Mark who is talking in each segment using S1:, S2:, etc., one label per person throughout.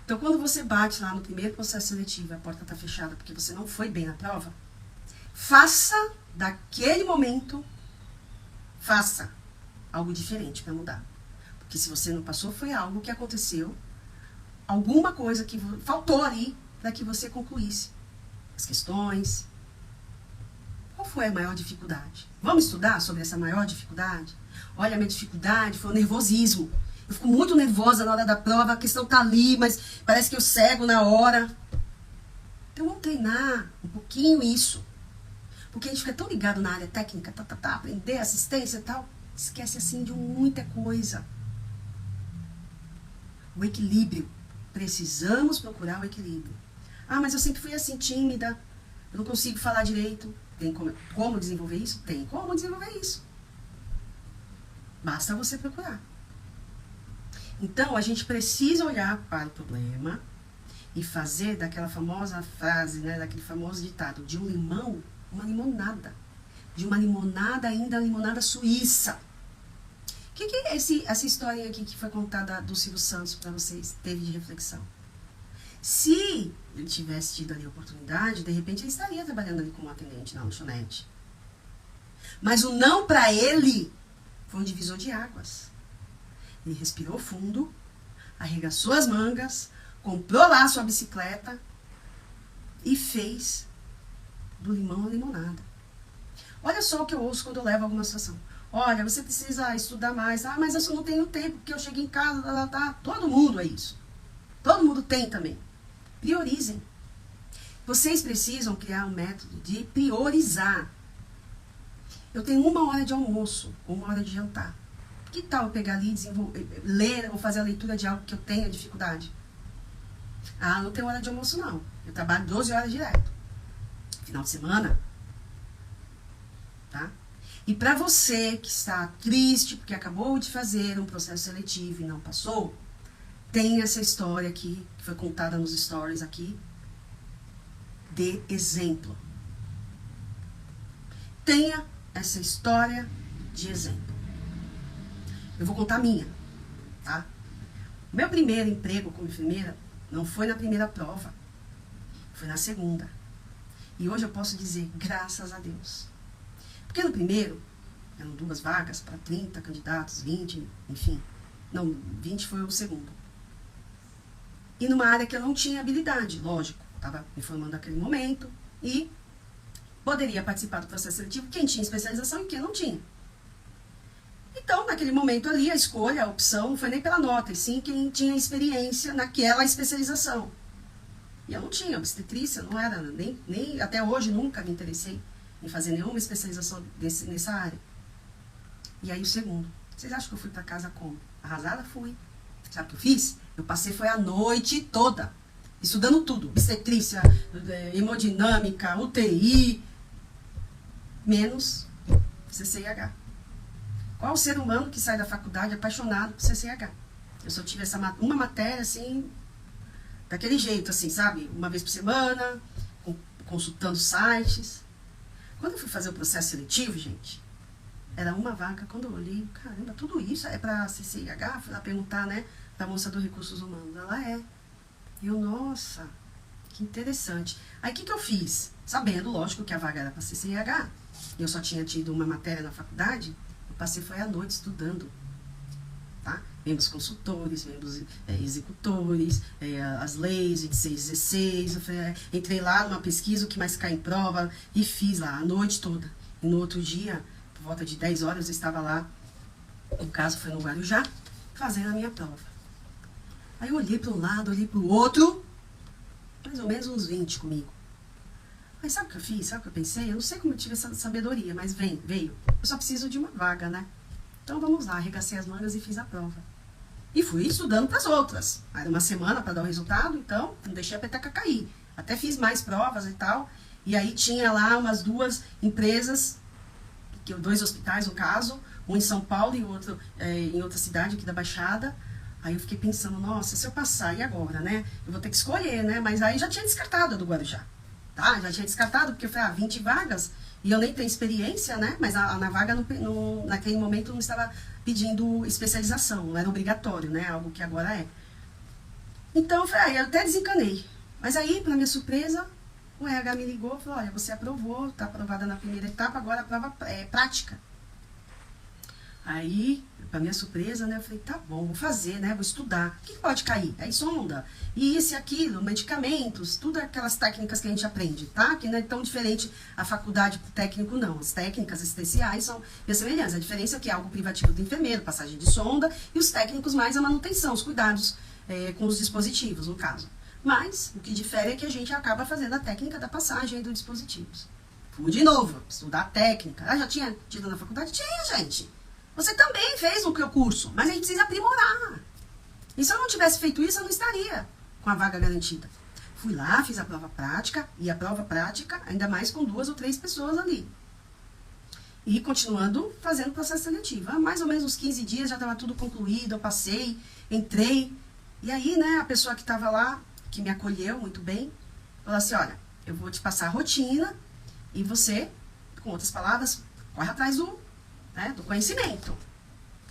S1: Então, quando você bate lá no primeiro processo seletivo e a porta está fechada porque você não foi bem na prova, faça daquele momento, faça algo diferente para mudar. Porque se você não passou, foi algo que aconteceu, alguma coisa que faltou ali para que você concluísse as questões. Qual foi a maior dificuldade? Vamos estudar sobre essa maior dificuldade? Olha, a minha dificuldade foi o nervosismo. Eu fico muito nervosa na hora da prova, a questão tá ali, mas parece que eu cego na hora. Então vamos treinar um pouquinho isso. Porque a gente fica tão ligado na área técnica, aprender assistência e tal, esquece assim de muita coisa. O equilíbrio. Precisamos procurar o equilíbrio. Ah, mas eu sempre fui assim, tímida, eu não consigo falar direito. Tem como desenvolver isso? Tem como desenvolver isso. Basta você procurar. Então, a gente precisa olhar para o problema e fazer daquela famosa frase, né, daquele famoso ditado, de um limão, uma limonada. De uma limonada ainda, limonada suíça. O que é essa história aqui que foi contada do Silvio Santos para vocês, teve de reflexão? Se ele tivesse tido ali a oportunidade, de repente ele estaria trabalhando ali como atendente na lanchonete. Mas o não para ele foi um divisor de águas. Ele respirou fundo, arregaçou as mangas, comprou lá a sua bicicleta e fez do limão a limonada. Olha só o que eu ouço quando eu levo alguma situação. Olha, você precisa estudar mais. Ah, mas eu só não tenho tempo, porque eu cheguei em casa, Todo mundo é isso. Todo mundo tem também. Priorizem. Vocês precisam criar um método de priorizar. Eu tenho 1 hora de almoço, 1 hora de jantar. Que tal eu pegar ali e ler ou fazer a leitura de algo que eu tenha dificuldade? Ah, não tenho hora de almoço não. Eu trabalho 12 horas direto. Final de semana. Tá? E para você que está triste porque acabou de fazer um processo seletivo e não passou, tem essa história aqui, que foi contada nos stories aqui, de exemplo. Tenha essa história de exemplo. Eu vou contar a minha, tá? O meu primeiro emprego como enfermeira não foi na primeira prova, foi na segunda. E hoje eu posso dizer, graças a Deus. Porque no primeiro, eram 2 vagas para 30 candidatos, 20, enfim. Não, 20 foi o segundo. E numa área que eu não tinha habilidade, lógico. Estava me formando naquele momento e poderia participar do processo seletivo quem tinha especialização e quem não tinha. Então, naquele momento ali, a escolha, a opção, não foi nem pela nota, e sim quem tinha experiência naquela especialização. E eu não tinha obstetrícia, não era, nem até hoje nunca me interessei em fazer nenhuma especialização nessa área. E aí o segundo, vocês acham que eu fui para casa como? Arrasada? Fui. Sabe o que eu fiz? Eu passei, foi a noite toda, estudando tudo, obstetrícia, hemodinâmica, UTI, menos CCIH. Qual o ser humano que sai da faculdade apaixonado por CCIH? Eu só tive uma matéria, assim, daquele jeito, assim, sabe? Uma vez por semana, consultando sites. Quando eu fui fazer o processo seletivo, gente, era 1 vaga. Quando eu olhei, caramba, tudo isso é pra CCIH? Fui lá perguntar, né, pra moça do Recursos Humanos. Ela é. E eu, nossa, que interessante. Aí, o que eu fiz? Sabendo, lógico, que a vaga era pra CCIH, e eu só tinha tido uma matéria na faculdade, passei foi à noite estudando, tá? Vendo os consultores, vendo os executores, as leis, 2616, eu falei, entrei lá numa pesquisa, o que mais cai em prova, e fiz lá a noite toda. E no outro dia, por volta de 10 horas, eu estava lá, no caso foi no Guarujá, fazendo a minha prova. Aí eu olhei para um lado, olhei para o outro, mais ou menos uns 20 comigo. Mas sabe o que eu fiz? Sabe o que eu pensei? Eu não sei como eu tive essa sabedoria, mas veio. Eu só preciso de uma vaga, né? Então vamos lá, arregacei as mangas e fiz a prova. E fui estudando para as outras. Era uma semana para dar o resultado, então não deixei a peteca cair. Até fiz mais provas e tal. E aí tinha lá umas 2 empresas, 2 hospitais no caso, um em São Paulo e outro em outra cidade aqui da Baixada. Aí eu fiquei pensando, nossa, se eu passar, e agora, né? Eu vou ter que escolher, né? Mas aí já tinha descartado a do Guarujá. Tá? Já tinha descartado, porque eu falei, 20 vagas, e eu nem tenho experiência, né? Mas na vaga, naquele momento, não estava pedindo especialização, não era obrigatório, né? Algo que agora é. Então, eu até desencanei. Mas aí, para minha surpresa, o RH me ligou e falou, olha, você aprovou, está aprovada na primeira etapa, agora a prova é prática. Aí, para minha surpresa, né, eu falei, tá bom, vou fazer, né, vou estudar. O que pode cair? Aí sonda, e isso e aquilo, medicamentos, tudo aquelas técnicas que a gente aprende, tá? Que não é tão diferente a faculdade pro técnico, não. As técnicas assistenciais são semelhantes. A diferença é que é algo privativo do enfermeiro, passagem de sonda, e os técnicos mais a manutenção, os cuidados com os dispositivos, no caso. Mas, o que difere é que a gente acaba fazendo a técnica da passagem dos dispositivos. Fui de novo, estudar a técnica. Já tinha tido na faculdade? Tinha, gente. Você também fez o curso, mas a gente precisa aprimorar. E se eu não tivesse feito isso, eu não estaria com a vaga garantida. Fui lá, fiz a prova prática, e a prova prática, ainda mais com 2 ou 3 pessoas ali. E continuando fazendo o processo seletivo. Mais ou menos uns 15 dias já estava tudo concluído, eu passei, entrei. E aí, né, a pessoa que estava lá, que me acolheu muito bem, falou assim, olha, eu vou te passar a rotina e você, com outras palavras, corre atrás do conhecimento.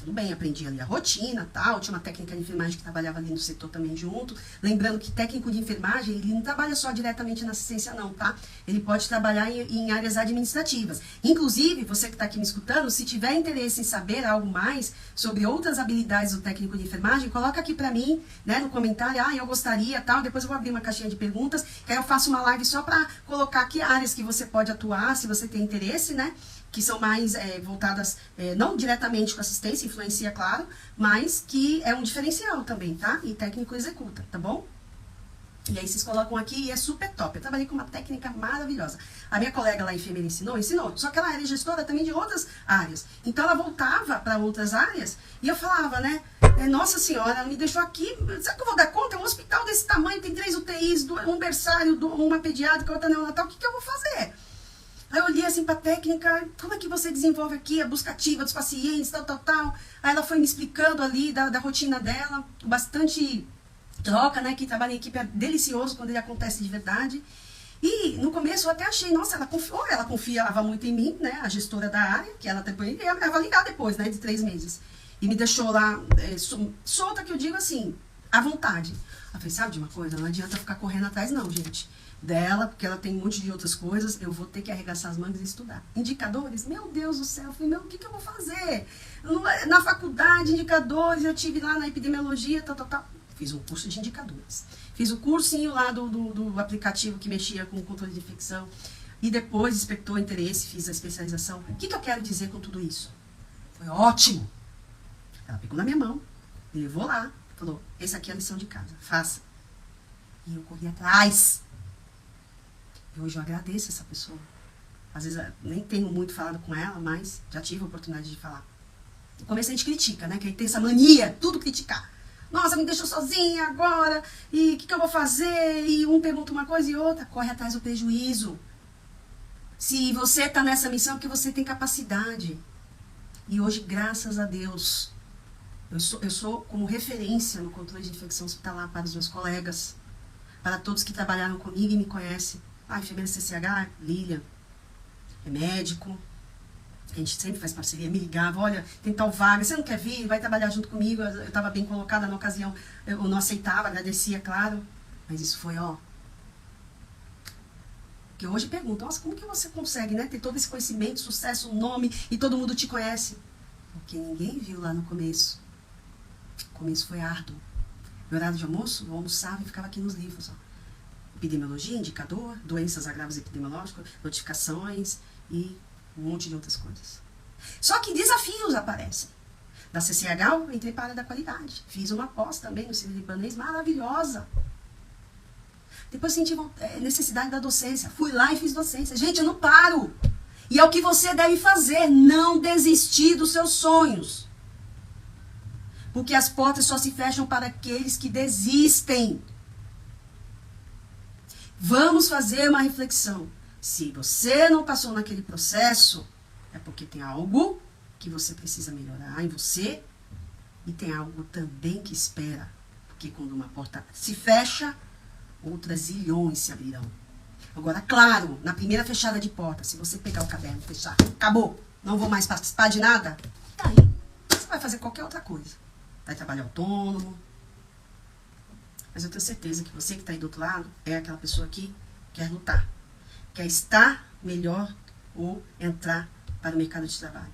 S1: Tudo bem, aprendi ali a rotina, tal, tinha uma técnica de enfermagem que trabalhava ali no setor também junto. Lembrando que técnico de enfermagem, ele não trabalha só diretamente na assistência não, tá? Ele pode trabalhar em áreas administrativas. Inclusive, você que está aqui me escutando, se tiver interesse em saber algo mais sobre outras habilidades do técnico de enfermagem, coloca aqui pra mim, né, no comentário, eu gostaria, tal, depois eu vou abrir uma caixinha de perguntas, que aí eu faço uma live só pra colocar aqui áreas que você pode atuar, se você tem interesse, né? Que são mais voltadas, não diretamente com assistência, influencia, claro, mas que é um diferencial também, tá? E técnico executa, tá bom? E aí vocês colocam aqui e é super top. Eu trabalhei com uma técnica maravilhosa. A minha colega lá, enfermeira, ensinou, só que ela era gestora também de outras áreas. Então ela voltava para outras áreas e eu falava, né? Nossa senhora, ela me deixou aqui, será que eu vou dar conta? É um hospital desse tamanho, tem 3 UTIs, um berçário, uma pediátrica, outra neonatal, o que eu vou fazer? Aí eu olhei assim pra técnica, como é que você desenvolve aqui a busca ativa dos pacientes, tal. Aí ela foi me explicando ali da rotina dela, bastante troca, né, que trabalha em equipe é delicioso quando ele acontece de verdade. E no começo eu até achei, nossa, ela confiava muito em mim, né, a gestora da área, que ela depois ia ligar depois, né, de 3 meses. E me deixou lá, solta, que eu digo assim, à vontade. Ela falei, sabe de uma coisa, não adianta ficar correndo atrás não, gente. Dela, porque ela tem um monte de outras coisas, eu vou ter que arregaçar as mangas e estudar. Indicadores? Meu Deus do céu, eu falei, o que eu vou fazer? Na faculdade, indicadores, eu tive lá na epidemiologia, tal. Fiz um curso de indicadores. Fiz o cursinho lá do aplicativo que mexia com o controle de infecção. E depois despertou interesse, fiz a especialização. O que eu quero dizer com tudo isso? Foi ótimo. Ela pegou na minha mão, me levou lá, falou, essa aqui é a lição de casa, faça. E eu corri atrás. E hoje eu agradeço essa pessoa. Às vezes eu nem tenho muito falado com ela, mas já tive a oportunidade de falar. No começo a gente critica, né? Que a gente tem essa mania, tudo criticar. Nossa, me deixou sozinha agora, e o que eu vou fazer? E um pergunta uma coisa e outra. Corre atrás do prejuízo. Se você está nessa missão, é porque você tem capacidade. E hoje, graças a Deus, eu sou como referência no controle de infecção hospitalar para os meus colegas, para todos que trabalharam comigo e me conhecem. Enfermeira CCH, Lilian, é médico, a gente sempre faz parceria, me ligava, olha, tem tal vaga, você não quer vir, vai trabalhar junto comigo, eu estava bem colocada na ocasião, eu não aceitava, agradecia, claro, mas isso foi, porque hoje perguntam, nossa, como que você consegue, né, ter todo esse conhecimento, sucesso, nome, e todo mundo te conhece? Porque ninguém viu lá no começo, o começo foi árduo, no horário de almoço, eu almoçava e ficava aqui nos livros, epidemiologia, indicador, doenças agravos epidemiológicos, notificações e um monte de outras coisas. Só que desafios aparecem. Da CCH eu entrei para a área da qualidade. Fiz uma pós também no Sírio-Libanês maravilhosa. Depois senti necessidade da docência. Fui lá e fiz docência. Gente, eu não paro. E é o que você deve fazer. Não desistir dos seus sonhos. Porque as portas só se fecham para aqueles que desistem. Vamos fazer uma reflexão. Se você não passou naquele processo, é porque tem algo que você precisa melhorar em você e tem algo também que espera. Porque quando uma porta se fecha, outras zilhões se abrirão. Agora, claro, na primeira fechada de porta, se você pegar o caderno e fechar, acabou, não vou mais participar de nada, daí você vai fazer qualquer outra coisa. Vai trabalhar autônomo, Mas eu tenho certeza que você que está aí do outro lado é aquela pessoa que quer lutar, quer estar melhor ou entrar para o mercado de trabalho.